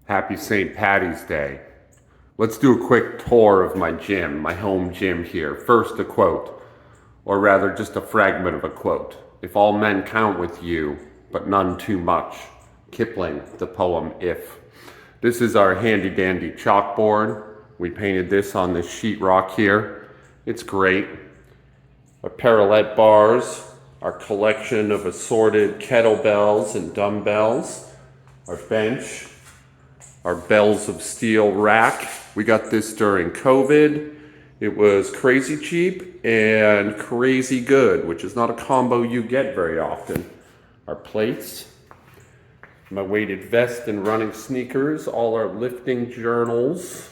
Happy St. Paddy's Day. Let's do a quick tour of my gym, my home gym here. First, a quote, or rather, just a fragment of a quote. If all men count with you, but none too much. Kipling, the poem If. This is our handy dandy chalkboard. We painted this on this sheetrock here. It's great. Our parallel bars, our collection of assorted kettlebells and dumbbells, our bench, our bells of steel rack. We got this during COVID. It was crazy cheap and crazy good, which is not a combo you get very often. Our plates, my weighted vest and running sneakers, all our lifting journals.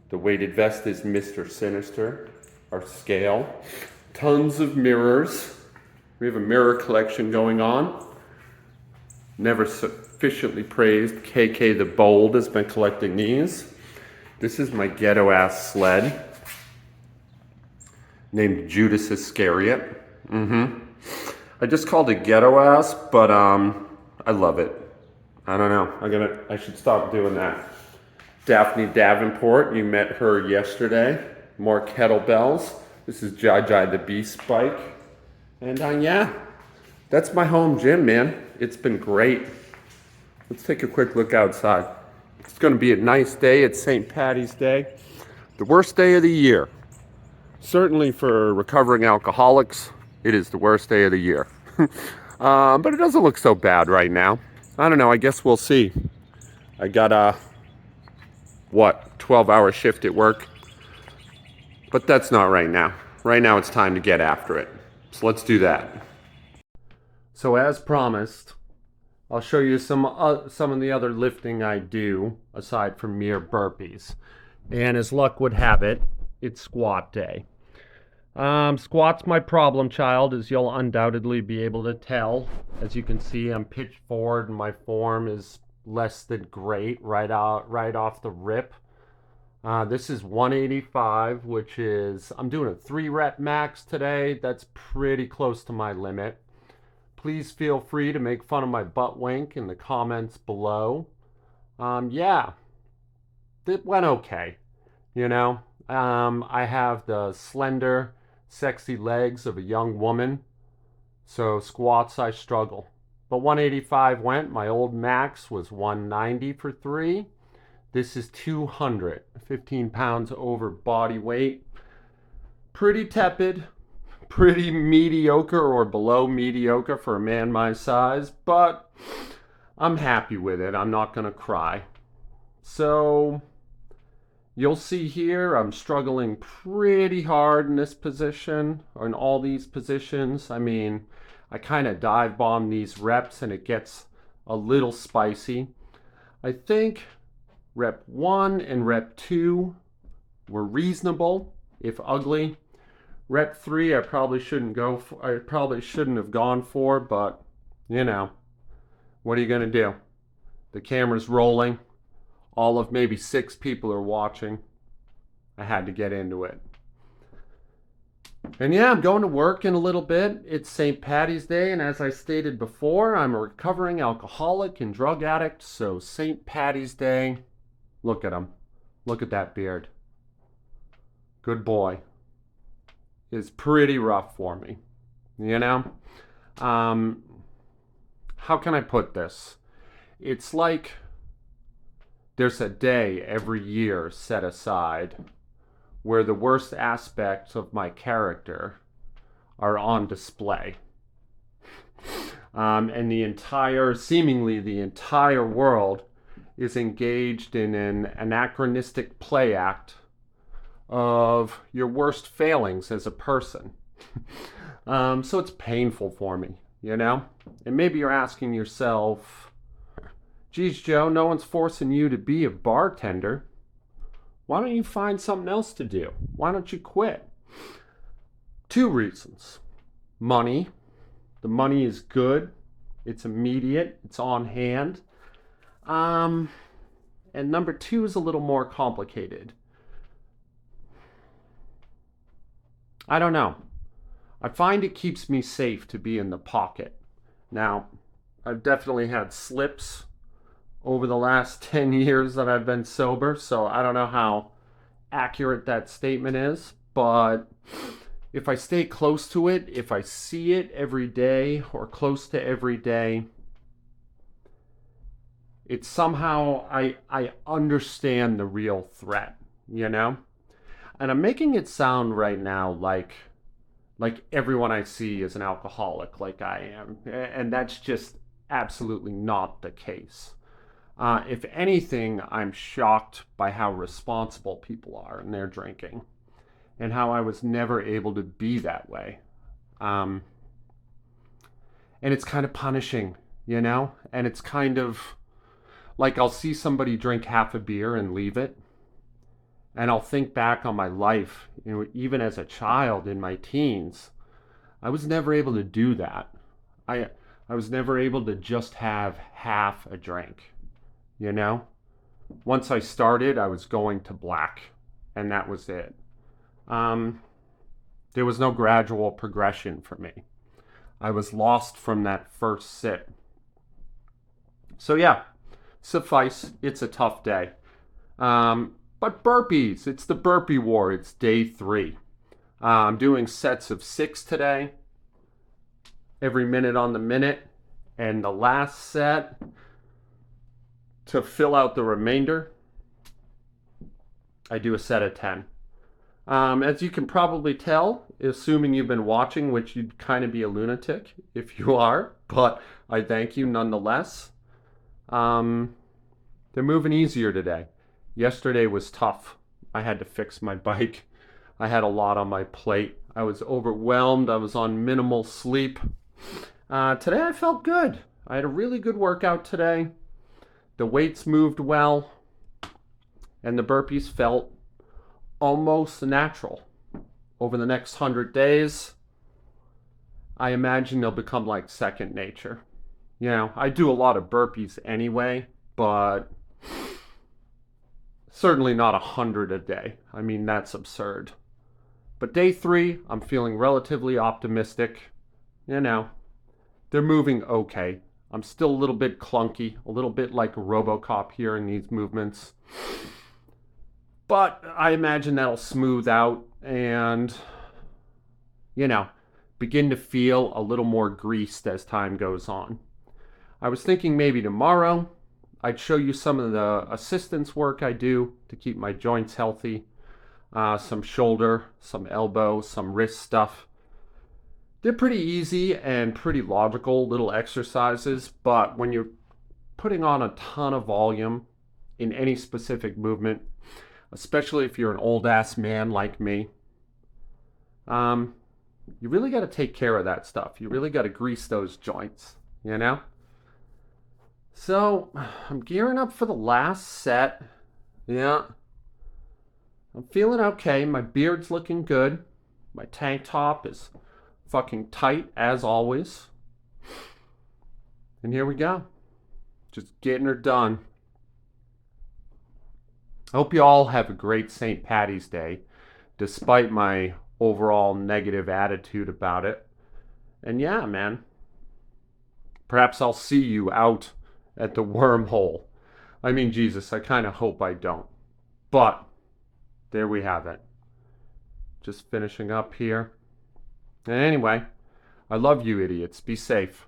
The weighted vest is Mr. Sinister. Our scale, tons of mirrors. We have a mirror collection going on. Never sufficiently praised. KK the Bold has been collecting these. This is my ghetto ass sled named Judas Iscariot. I just called it ghetto ass, but I love it. I don't know. I should stop doing that. Daphne Davenport, you met her yesterday. More kettlebells. This is Jai Jai the Beast bike. And yeah, that's my home gym, man. It's been great. Let's take a quick look outside. It's going to be a nice day. It's St. Paddy's Day. The worst day of the year. Certainly for recovering alcoholics, it is the worst day of the year. But it doesn't look so bad right now. I don't know. I guess we'll see. I got a 12-hour shift at work. But that's not right now. Right now it's time to get after it. So let's do that. So as promised, I'll show you some of the other lifting I do aside from mere burpees. And as luck would have it, it's squat day. Squat's my problem child, as you'll undoubtedly be able to tell. As you can see, I'm pitched forward and my form is less than great right off the rip. This is 185, which is, I'm doing a 3-rep max today. That's pretty close to my limit. Please feel free to make fun of my butt wink in the comments below. Yeah, it went okay. You know, I have the slender, sexy legs of a young woman. So squats, I struggle. But 185 went. My old max was 190 for 3. This is 200, 15 pounds over body weight. Pretty tepid, pretty mediocre or below mediocre for a man my size, but I'm happy with it. I'm not gonna cry. So you'll see here, I'm struggling pretty hard in this position, or in all these positions. I mean, I kind of dive bomb these reps and it gets a little spicy. I think Rep 1 and Rep 2 were reasonable, if ugly. Rep 3 I probably shouldn't have gone for, but you know, what are you gonna do? The camera's rolling. All of maybe 6 people are watching. I had to get into it. And yeah, I'm going to work in a little bit. It's St. Paddy's Day, and as I stated before, I'm a recovering alcoholic and drug addict, so St. Paddy's Day. Look at him. Look at that beard. Good boy. It's pretty rough for me. You know? How can I put this? It's like there's a day every year set aside where the worst aspects of my character are on display. And seemingly the entire world is engaged in an anachronistic play act of your worst failings as a person. So it's painful for me, you know? And maybe you're asking yourself, geez, Joe, no one's forcing you to be a bartender. Why don't you find something else to do? Why don't you quit? 2 reasons. Money. The money is good. It's immediate. It's on hand. And number 2 is a little more complicated. I don't know. I find it keeps me safe to be in the pocket. Now, I've definitely had slips over the last 10 years that I've been sober, so I don't know how accurate that statement is, but if I stay close to it, if I see it every day or close to every day, it's somehow I understand the real threat, you know? And I'm making it sound right now like everyone I see is an alcoholic like I am. And that's just absolutely not the case. If anything, I'm shocked by how responsible people are in their drinking and how I was never able to be that way. And it's kind of punishing, you know? And it's kind of like I'll see somebody drink half a beer and leave it. And I'll think back on my life, you know, even as a child in my teens, I was never able to do that. I was never able to just have half a drink, you know? Once I started, I was going to black, and that was it. There was no gradual progression for me. I was lost from that first sip. So yeah, suffice, it's a tough day. But burpees, it's the burpee war. It's day 3. I'm doing sets of 6 today, every minute on the minute. And the last set, to fill out the remainder, I do a set of 10. As you can probably tell, assuming you've been watching, which you'd kind of be a lunatic if you are, but I thank you nonetheless. They're moving easier today. Yesterday was tough. I had to fix my bike. I had a lot on my plate. I was overwhelmed. I was on minimal sleep. Today I felt good. I had a really good workout today. The weights moved well. And the burpees felt almost natural. Over the next 100 days, I imagine they'll become like second nature. You know, I do a lot of burpees anyway, but certainly not 100 a day. I mean, that's absurd. But day 3, I'm feeling relatively optimistic. You know, they're moving okay. I'm still a little bit clunky, a little bit like RoboCop here in these movements. But I imagine that'll smooth out and, you know, begin to feel a little more greased as time goes on. I was thinking maybe tomorrow I'd show you some of the assistance work I do to keep my joints healthy. Some shoulder, some elbow, some wrist stuff. They're pretty easy and pretty logical little exercises, but when you're putting on a ton of volume in any specific movement, especially if you're an old ass man like me, you really got to take care of that stuff. You really got to grease those joints, you know? So, I'm gearing up for the last set. Yeah. I'm feeling okay. My beard's looking good. My tank top is fucking tight, as always. And here we go. Just getting her done. I hope you all have a great St. Paddy's Day, despite my overall negative attitude about it. And yeah, man. Perhaps I'll see you out at the wormhole. I mean, Jesus, I kind of hope I don't. But there we have it. Just finishing up here. And anyway, I love you idiots. Be safe.